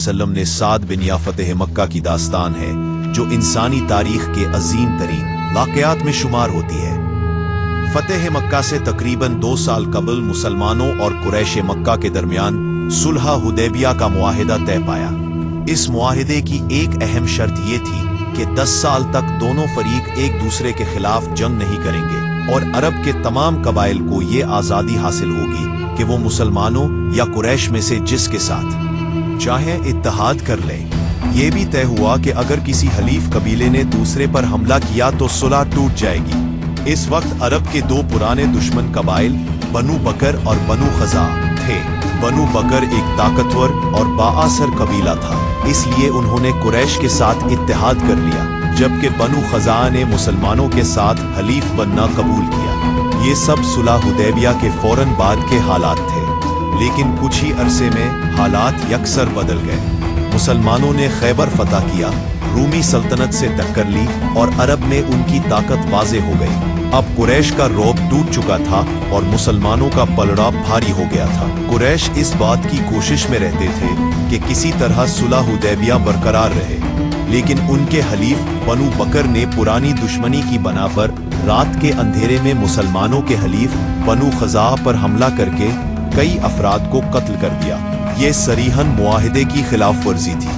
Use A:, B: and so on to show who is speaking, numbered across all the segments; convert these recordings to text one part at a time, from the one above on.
A: वसल्लम ने साद बिन या फतेह मक्का की दास्तान है जो इंसानी तारीख के अजीम तरीन वाक़यात में शुमार होती है। फतेह मक्का से तकरीबन 2 साल कबल मुसलमानों और कुरैश मक्का के दरमियान सुलह हुदैबिया का मुआहिदा तय पाया। इस मुआहिदे की एक अहम शर्त ये थी कि 10 साल तक दोनों फरीक एक दूसरे के खिलाफ जंग नहीं करेंगे और अरब के तमाम कबाइल को ये आज़ादी हासिल होगी कि वो मुसलमानों या कुरैश में से जिसके साथ चाहे इत्तेहाद कर ले। ये भी तय हुआ कि अगर किसी हलीफ कबीले ने दूसरे पर हमला किया तो सुलह टूट जाएगी। इस वक्त अरब के 2 पुराने दुश्मन कबाइल बनु बकर और बनु खज़ा थे। बनु बकर एक ताकतवर और बाअसर कबीला था, इसलिए उन्होंने कुरैश के साथ इत्तेहाद कर लिया, जबकि बनु खज़ा ने मुसलमानों के साथ हलीफ बनना कबूल किया। ये सब सुलह हुदैबिया के फौरन बाद के हालात थे, लेकिन कुछ ही अरसे में हालात यकसर बदल गए। मुसलमानों ने खैबर फतह किया, रूमी सल्तनत से टक्कर ली और अरब में उनकी ताकत वाज़े हो गई। अब कुरैश का रौब टूट चुका था और मुसलमानों का पलड़ा भारी हो गया था। कुरैश इस बात की कोशिश में रहते थे कि किसी तरह सुलह हुदैबिया बरकरार रहे, लेकिन उनके हलीफ बनु बकर ने पुरानी दुश्मनी की बना पर रात के अंधेरे में मुसलमानों के हलीफ बनु खज़ा पर हमला करके कई अफराद को कत्ल कर दिया। ये सरीहन मुआहिदे की खिलाफ वर्जी थी।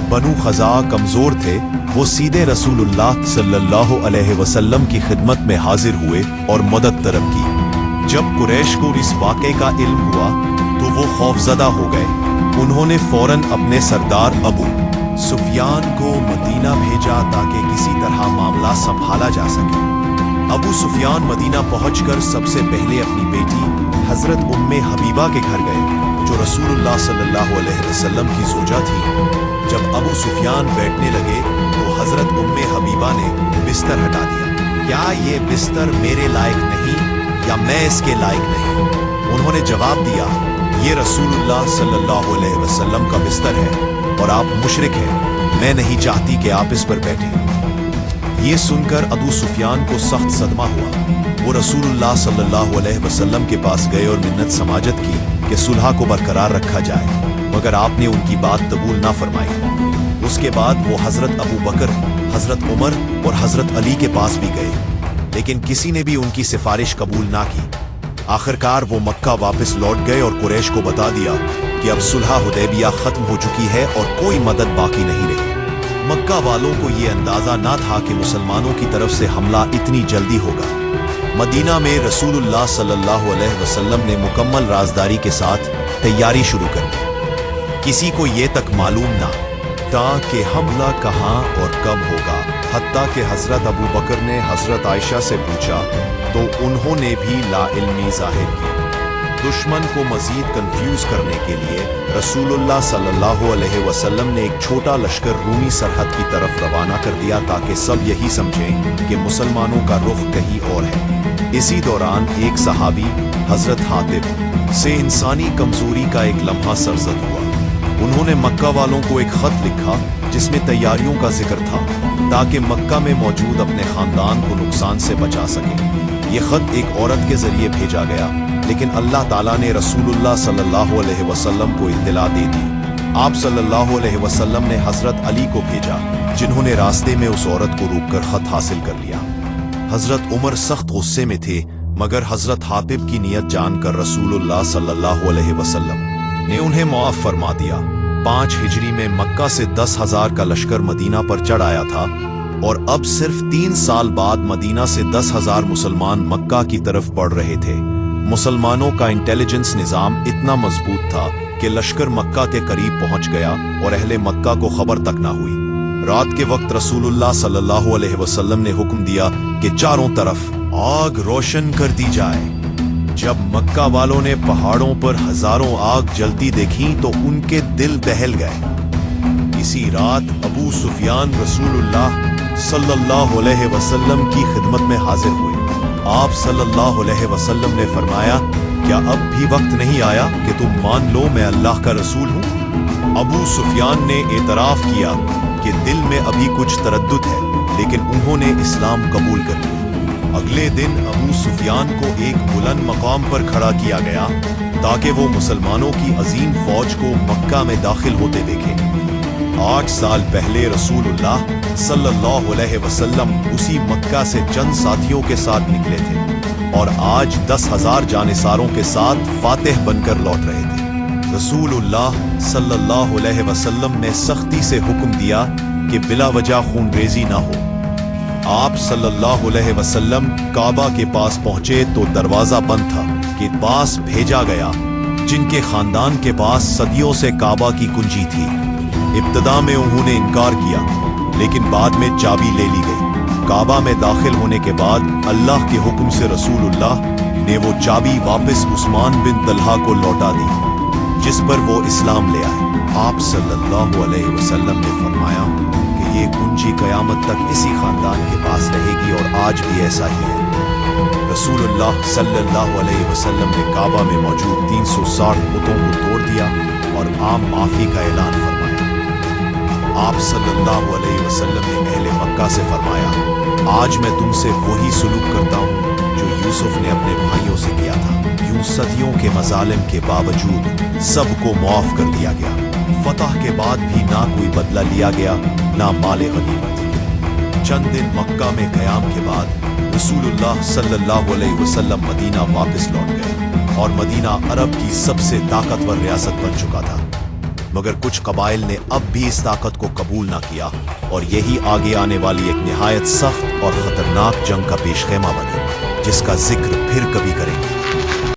A: बनु खज़ा कमजोर थे, वो सीधे रसूलुल्लाह सल्लल्लाहु अलैहि वसल्लम की खिदमत में हाजिर हुए और मदद तलब की। जब कुरैश को इस वाक़े का इल्म हुआ तो वो खौफजदा हो गए। उन्होंने फौरन अपने सरदार अबू सुफियान को मदीना भेजा ताकि किसी तरह मामला संभाला जा सके। अबू सुफियान मदीना पहुंचकर सबसे पहले अपनी बेटी हजरत उम्मे हबीबा के घर गए, जो रसूलुल्लाह सल्लल्लाहु अलैहि वसल्लम की ज़ौजा थी। जब अबू सुफियान बैठने लगे तो हजरत उम्मे हबीबा ने बिस्तर हटा दिया। क्या ये बिस्तर मेरे लायक नहीं या मैं इसके लायक नहीं? उन्होंने जवाब दिया, ये रसूलुल्लाह सल्लल्लाहु अलैहि वसल्लम का बिस्तर है और आप मुशरिक हैं, मैं नहीं चाहती कि आप इस पर बैठें। ये सुनकर अबू सुफियान को सख्त सदमा हुआ। वो रसूलुल्लाह सल्लल्लाहु अलैहि वसल्लम के पास गए और मिन्नत समाजत की कि सुलह को बरकरार रखा जाए, मगर आपने उनकी बात कबूल ना फरमाई। उसके बाद वो हजरत अबू बकर, हजरत उमर और हजरत अली के पास भी गए, लेकिन किसी ने भी उनकी सिफारिश कबूल ना की। आखिरकार वो मक्का वापस लौट गए और कुरैश को बता दिया कि अब सुलह हुदैबिया खत्म हो चुकी है और कोई मदद बाकी नहीं रही। मक्का वालों को ये अंदाजा ना था कि मुसलमानों की तरफ से हमला इतनी जल्दी होगा। मदीना में रसूलुल्लाह सल्लल्लाहु अलैहि वसल्लम ने मुकम्मल राजदारी के साथ तैयारी शुरू कर दी। किसी को ये तक मालूम ना था कि हमला कहाँ और कब होगा। हत्ता कि हजरत अबू बकर ने हजरत आयशा से पूछा तो उन्होंने भी लाइल्मी जाहिर की। दुश्मन को मजीद कंफ्यूज करने के लिए रसूलुल्लाह सल्लल्लाहु अलैहि वसल्लम ने एक छोटा लश्कर रूमी सरहद की तरफ रवाना कर दिया ताकि सब यही समझें कि मुसलमानों का रुख कहीं और है। इसी दौरान एक सहाबी हजरत हातिब से इंसानी कमजोरी का एक लम्हा सरजद हुआ। उन्होंने मक्का वालों को एक खत लिखा जिसमें तैयारियों का जिक्र था ताकि मक्का में मौजूद अपने खानदान को नुकसान से बचा सके। ये खत एक औरत के जरिए भेजा गया, लेकिन अल्लाह ताला ने रसूलुल्लाह सल्लल्लाहु अलैहि वसल्लम को इत्तला दे दी। आप सल्लल्लाहु अलैहि वसल्लम ने हजरत अली को भेजा, जिन्होंने रास्ते में उस औरत को रोककर खत हासिल कर लिया। हजरत उमर सख्त गुस्से में थे, मगर हजरत हातिब की नियत जानकर रसूलुल्लाह सल्लल्लाहु अलैहि वसल्लम ने उन्हें मुआफ फरमा दिया। 5 हिजरी में मक्का से 10,000 का लश्कर मदीना पर चढ़ आया था और अब सिर्फ 3 साल बाद मदीना से 10,000 मुसलमान मक्का की तरफ बढ़ रहे थे। मुसलमानों का इंटेलिजेंस निज़ाम इतना मजबूत था कि लश्कर मक्का के करीब पहुंच गया और अहले मक्का को खबर तक ना हुई। रात के वक्त रसूलुल्लाह सल्लल्लाहु अलैहि वसल्लम ने हुक्म दिया कि चारों तरफ आग रोशन कर दी जाए। जब मक्का वालों ने पहाड़ों पर हजारों आग जलती देखी तो उनके दिल दहल गए। इसी रात अबू सुफियान रसूलुल्लाह सल्लल्लाहु अलैहि वसल्लम की खिदमत में हाजिर हुए। आप सल्लल्लाहु अलैहि वसल्लम ने फरमाया, क्या अब भी वक्त नहीं आया कि तुम मान लो मैं अल्लाह का रसूल हूँ? अबू सुफियान ने एतराफ किया कि दिल में अभी कुछ तरद्दुद है, लेकिन उन्होंने इस्लाम कबूल कर लिया। अगले दिन अबू सुफियान को एक बुलंद मकाम पर खड़ा किया गया ताकि वो मुसलमानों की अजीम फौज को मक्का में दाखिल होते देखें। 8 साल पहले रसूलुल्लाह सल्लल्लाहु अलैहि वसल्लम उसी मक्का से चंद साथियों के साथ निकले थे और आज 10,000 जानिसारों के साथ फातिह बनकर लौट रहे थे। रसूलुल्लाह सल्लल्लाहु अलैहि वसल्लम ने सख्ती से हुक्म दिया कि बिला वजह खूनरेजी ना हो। आप सल्लल्लाहु अलैहि वसल्लम काबा के पास पहुंचे तो दरवाजा बंद था कि पास भेजा गया जिनके खानदान के पास सदियों से काबा की कुंजी थी। इब्तदा में उन्होंने इनकार किया लेकिन बाद में चाबी ले ली गई। काबा में दाखिल होने के बाद अल्लाह के हुक्म से रसूलुल्लाह ने वो चाबी वापस उस्मान बिन तलहा को लौटा दी जिस पर वो इस्लाम ले आए। आप सल्लल्लाहु अलैहि वसल्लम ने फरमाया कि ये कुंजी क़यामत तक इसी खानदान के पास रहेगी और आज भी ऐसा ही है। रसूलुल्लाह सल्लल्लाहु अलैहि वसल्लम ने काबा में मौजूद 360 बुतों को तोड़ दिया और आम माफी का ऐलान फरमाया। आप सल्लल्लाहु अलैहि वसल्लम ने अहले मक्का से फरमाया, आज मैं तुमसे वही सुलूक करता हूँ जो यूसुफ ने अपने भाइयों से किया था। यूं सदियों के मजालिम के बावजूद सबको मुआफ कर दिया गया। फतह के बाद भी ना कोई बदला लिया गया ना माले गनीमत। चंद दिन मक्का में क़याम के बाद रसूलुल्लाह सल्लल्लाहु अलैहि वसल्लम मदीना वापस लौट गए और मदीना अरब की सबसे ताकतवर रियासत बन चुका था। मगर कुछ कबाइल ने अब भी इस ताकत को कबूल ना किया और यही आगे आने वाली एक निहायत सख्त और खतरनाक जंग का पेशखेमा बनी जिसका जिक्र फिर कभी करेंगे।